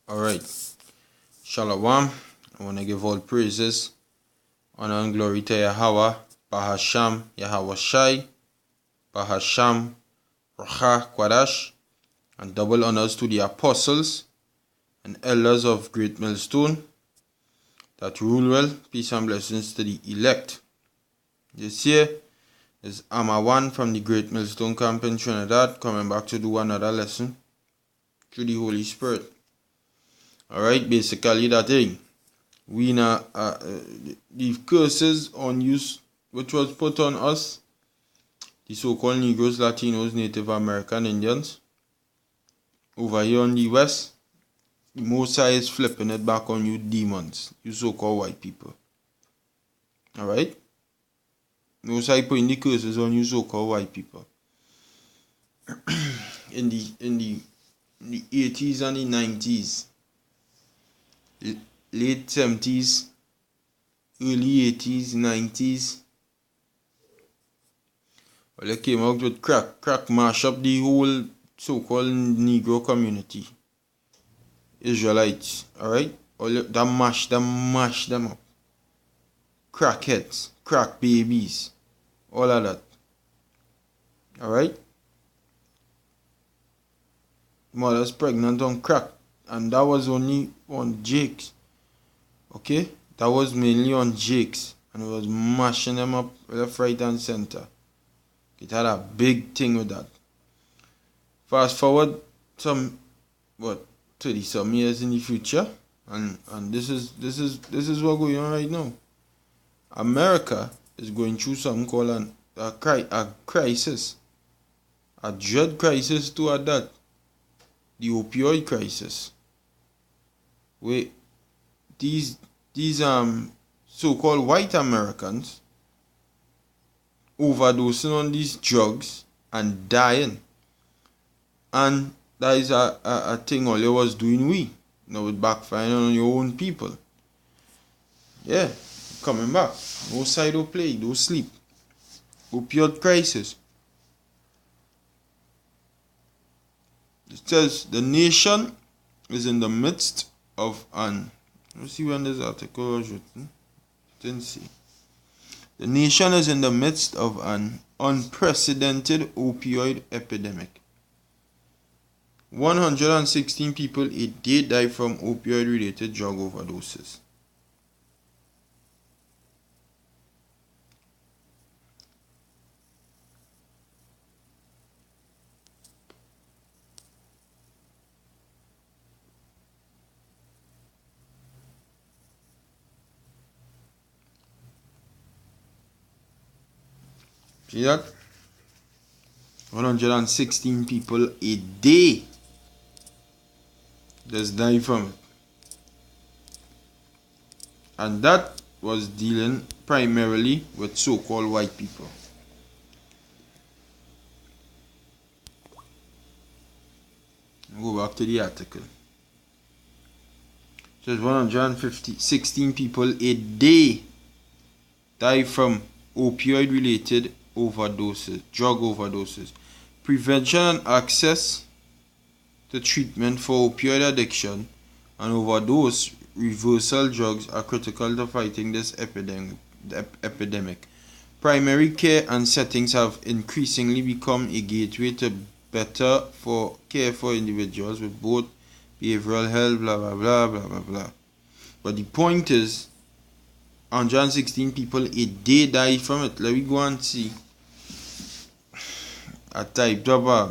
Alright, Shalom. I want to give all praises, honor and glory to Yahweh, Bahasham, Yahweh Shai, Bahasham, Racha, Kwadash, and double honors to the apostles and elders of Great Millstone that rule well. Peace and blessings to the elect. This year is Amawan from the Great Millstone Camp in Trinidad, coming back to do another lesson through the Holy Spirit. Alright, basically that thing. We now the curses on use which was put on us, the so-called Negroes, Latinos, Native American Indians, over here on the West, the Most High is flipping it back on you demons, you so-called white people. Alright? Most High putting the curses on you so-called white people. in the 80s and the 90s, late 70s, early 80s, 90s. Well, they came out with crack mash up the whole so-called Negro community. Israelites, alright? They mash them up. Crackheads, crack babies, all of that. Alright? Mothers pregnant on crack. And that was only on Jakes. Okay? That was mainly on Jakes. And it was mashing them up left, right, and center. It had a big thing with that. Fast forward some 30 some years in the future. And this is what's going on right now. America is going through something called a crisis. A dread crisis to that. The opioid crisis. Where these so-called white Americans overdosing on these drugs and dying. And that is a thing all you was doing we. Now it backfiring on your own people. Yeah, coming back. No side or play, don't sleep. Opioid crisis. It says the nation is in the midst of let's see when this article was written. Didn't see. The nation is in the midst of an unprecedented opioid epidemic. 116 people a day die from opioid-related drug overdoses. See that? 116 people a day just die from it. And that was dealing primarily with so-called white people. Go back to the article. It says 116 people a day die from opioid-related overdoses, drug overdoses. Prevention and access to treatment for opioid addiction and overdose reversal drugs are critical to fighting this epidemic. Primary care and settings have increasingly become a gateway to better care for individuals with both behavioral health, blah blah blah blah blah blah. But the point is, 116 people a day die from it. Let me go and see. I typed up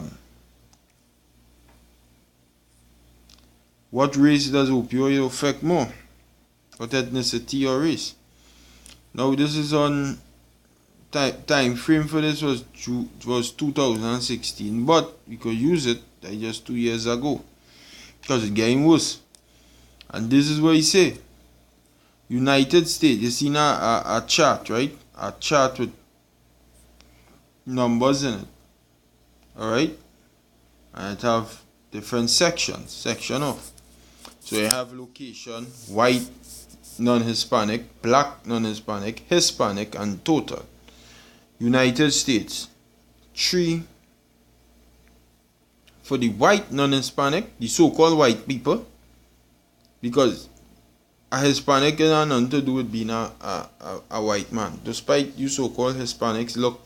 what race does opioid affect more? What ethnicity or race? Now this is on time frame for this was 2016, but we could use it just 2 years ago because it's getting worse. And this is what he say. United States, you see now a chart, right? A chart with numbers in it. Alright? And it have different sections. Section of. So you have location, white, non-Hispanic, black, non-Hispanic, Hispanic, and total. United States. 3 for the white non-Hispanic, the so-called white people. Because a Hispanic has nothing to do with being a white man. Despite you so-called Hispanics look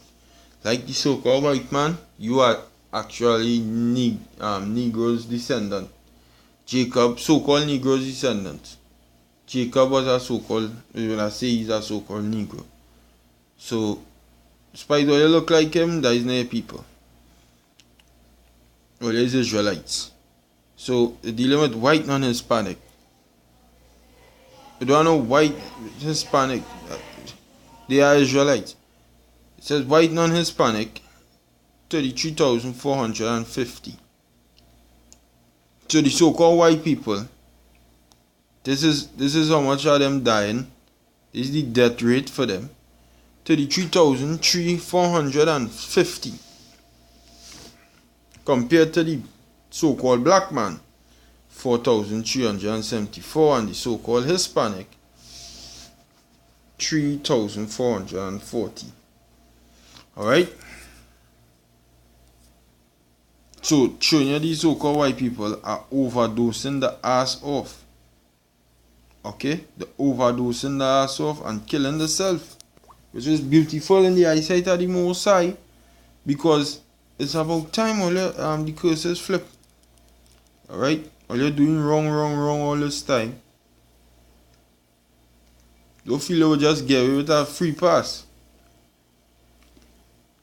like the so-called white man, you are actually Negro's descendant. Jacob, so-called Negro's descendant. Jacob was a so-called, when I say he's a so-called Negro. So, despite what you look like him, that is not your people. Well, is Israelites. So, dealing with white non-Hispanic. You don't know white Hispanic. They are Israelites. It says white non-Hispanic, 33,450. So the so-called white people, this is how much of them dying. This is the death rate for them. 33,450 compared to the so-called black man, 4,374, and the so-called Hispanic, 3,440. Alright? So, showing you these so-called white people are overdosing the ass off. Okay? They're overdosing the ass off and killing themselves. Which is beautiful in the eyesight of the Most High. Because it's about time all the curses flip. Alright? All you're doing wrong all this time. Don't feel you will just get away with a free pass.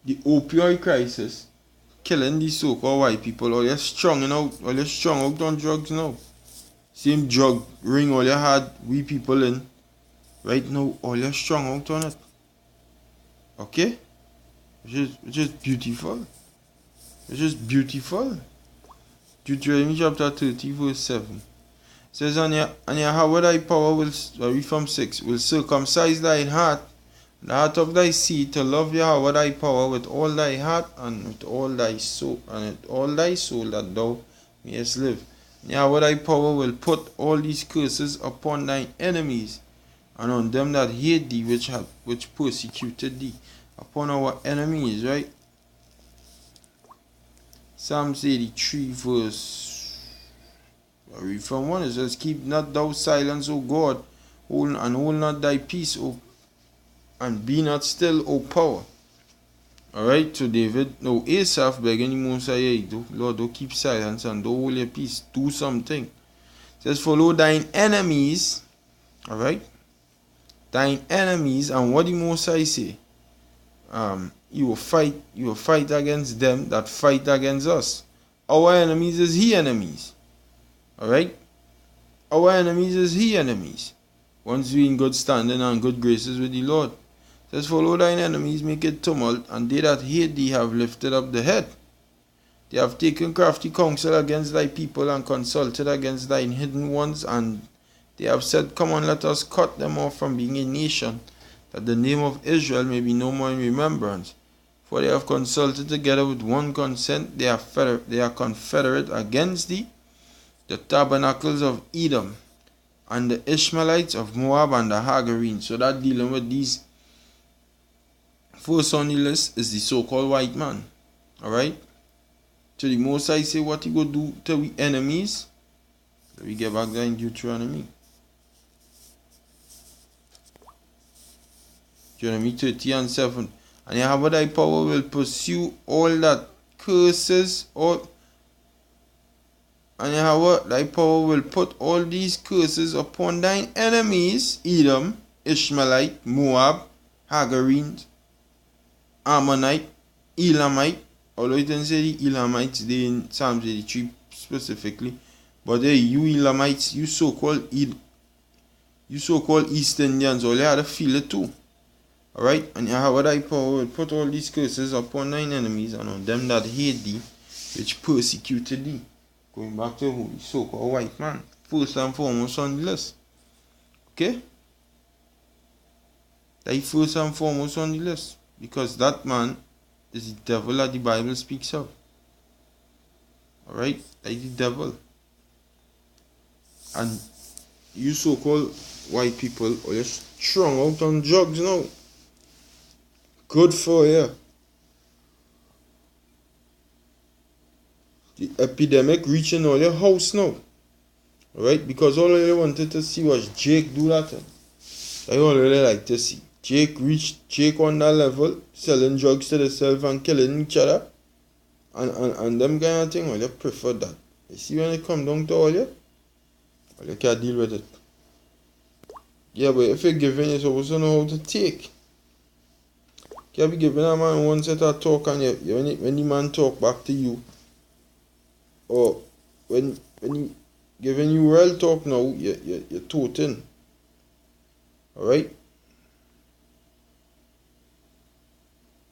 The opioid crisis killing these so-called white people. All you're strung out on drugs now. Same drug ring all you had we people in. Right now, all you're strung out on it. Okay? Which is beautiful. Which is beautiful. Deuteronomy chapter 30 verse 7. It says, and Yahweh thy power will, read from 6, will circumcise thine heart, the heart of thy seed, to love Yahweh thy power with all thy heart and with all thy soul, that thou mayest live. And Yahweh thy power will put all these curses upon thine enemies, and on them that hate thee, which persecuted thee. Upon our enemies, right? Psalms 83 verse, I read from 1, it says, keep not thou silence, O God, hold not thy peace, and be not still, O power. Alright, so David, no, Esau begging the Most High, Lord, don't keep silence and don't hold your peace, do something. It says, follow thine enemies, alright, thine enemies, and what the Most High say? You will fight against them that fight against us. Our enemies is he enemies. Alright? Our enemies is he enemies. Once we in good standing and good graces with the Lord. It says, follow thine enemies, make it tumult, and they that hate thee have lifted up the head. They have taken crafty counsel against thy people, and consulted against thine hidden ones, and they have said, come on, let us cut them off from being a nation, that the name of Israel may be no more in remembrance. For they have consulted together with one consent, they are confederate against thee, the tabernacles of Edom, and the Ishmaelites of Moab, and the Hagarenes. So that dealing with these first on the list is the so-called white man. Alright? So the Most High say what he go do to we enemies. Let me get back there in Deuteronomy. Deuteronomy 30 and 7. And Yahweh thy power will pursue all that curses, and Yahweh thy power will put all these curses upon thine enemies, Edom, Ishmaelite, Moab, Hagarenes, Ammonite, Elamite. Although it didn't say the Elamites, they in Psalms 83 specifically. But hey, you Elamites, you so-called East Indians, all you had to feel it too. Alright, and Yahweh thy power will put all these curses upon thine enemies, and on them that hate thee, which persecuted thee. Going back to who? The so-called white man. First and foremost on the list. Okay? That first and foremost on the list. Because that man is the devil that the Bible speaks of. Alright? That is the devil. And you so-called white people are just strung out on drugs now. Good for you. The epidemic reaching all your house now. Alright? Because all they wanted to see was Jake do that. That's all they like to see. Jake on that level, selling drugs to themselves and killing each other. And them kind of thing, well, you prefer that. You see when it come down to all you can't deal with it. Yeah, but if you're giving, you're supposed to know how to take. You can't be giving a man one set of talk and when the man talk back to you, or when he giving you real talk now, you're toting. Alright?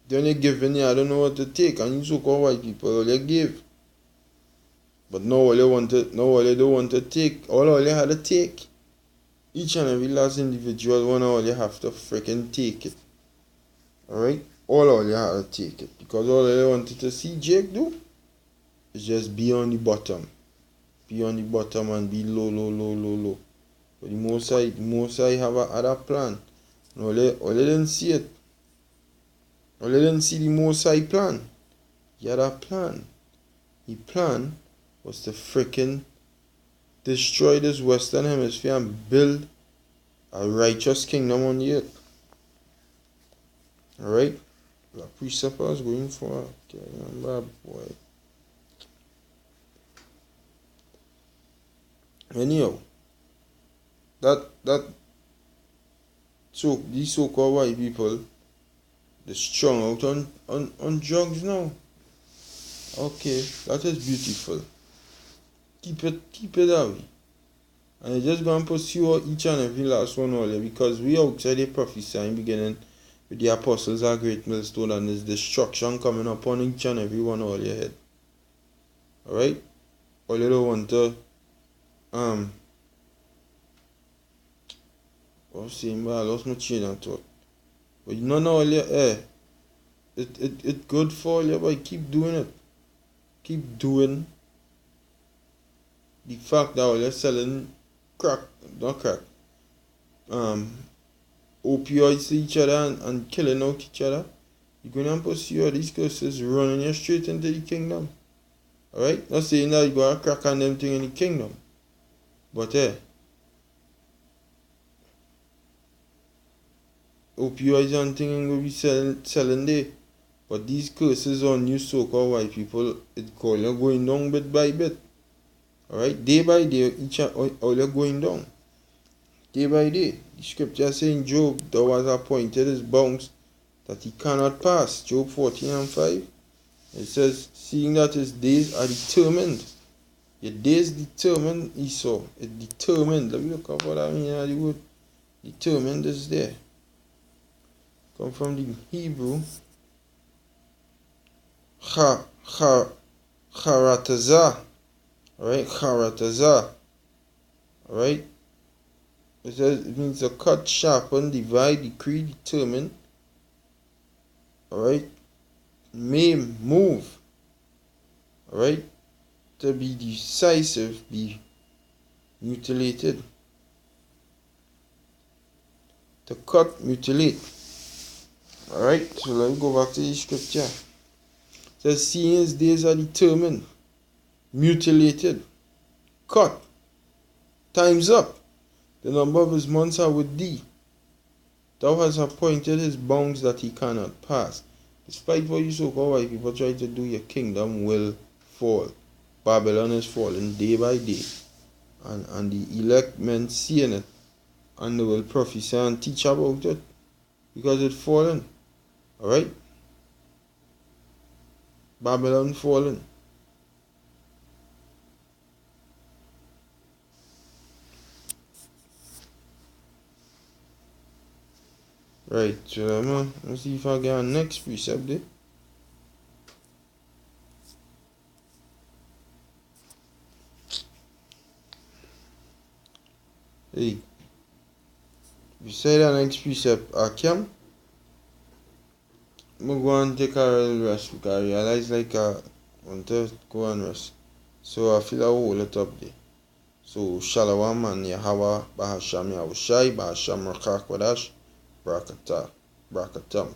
Then you're giving, I don't know what to take, and you so-called white people, all you give. But now all you don't want to take, all you had to take. Each and every last individual one, all you have to freaking take it. Alright? All you have to take it. Because all you wanted to see Jake do is just be on the bottom. Be on the bottom and be low. But the most I have other plan. And all you didn't see it. All you didn't see the most I plan. He had a plan. The plan was to freaking destroy this Western Hemisphere and build a righteous kingdom on the earth. Alright? The preceptors going for bad boy. Anyhow, these so-called white people, they're strung out on drugs now. Okay, that is beautiful. Keep it that way. And you're just going to pursue each and every last one all because we outside the prophesying beginning with the apostles are great millstone and there's destruction coming upon each and every one all your head. Alright? All you don't want to I was saying, I lost my chain of thought. But you know all your it's good for you, but keep doing it. Keep doing the fact that all you're selling opioids to each other and killing out each other, you're going to pursue all these curses running you straight into the kingdom. Alright? Not saying that you're going to crack on them thing in the kingdom. But opioids and things will be selling there. But these curses on you so-called white people, it's called you're going down bit by bit. Alright? Day by day, all you're going down. Day by day. The scripture saying Job, thou was appointed his bounds that he cannot pass. Job 14:5. It says, seeing that his days are determined. Your days determined, Esau. It's determined. Let me look up what I mean. The word determined is there. Come from the Hebrew. Charatazah. Alright, charatazah. Alright. It means to cut, sharpen, divide, decree, determine. Alright. Maim, move. Alright. To be decisive, be mutilated. To cut, mutilate. Alright, so let me go back to the scripture. It says, seeing his days are determined, mutilated, cut, time's up. The number of his months are with thee. Thou hast appointed his bounds that he cannot pass. Despite what you so-called white people try to do, your kingdom will fall. Babylon is falling day by day. And the elect men seeing it. And they will prophesy and teach about it. Because it's fallen. Alright? Babylon fallen. Right, so let me see if I get our next precept there. Hey, beside the next precept, I can. I'm going to go and take a little rest because I realize I want to go and rest. So I feel I will hold it up there. So Shalom and Yahweh, Bahasham Yahushai, Bahasham Rakak Wadash, Brakatam.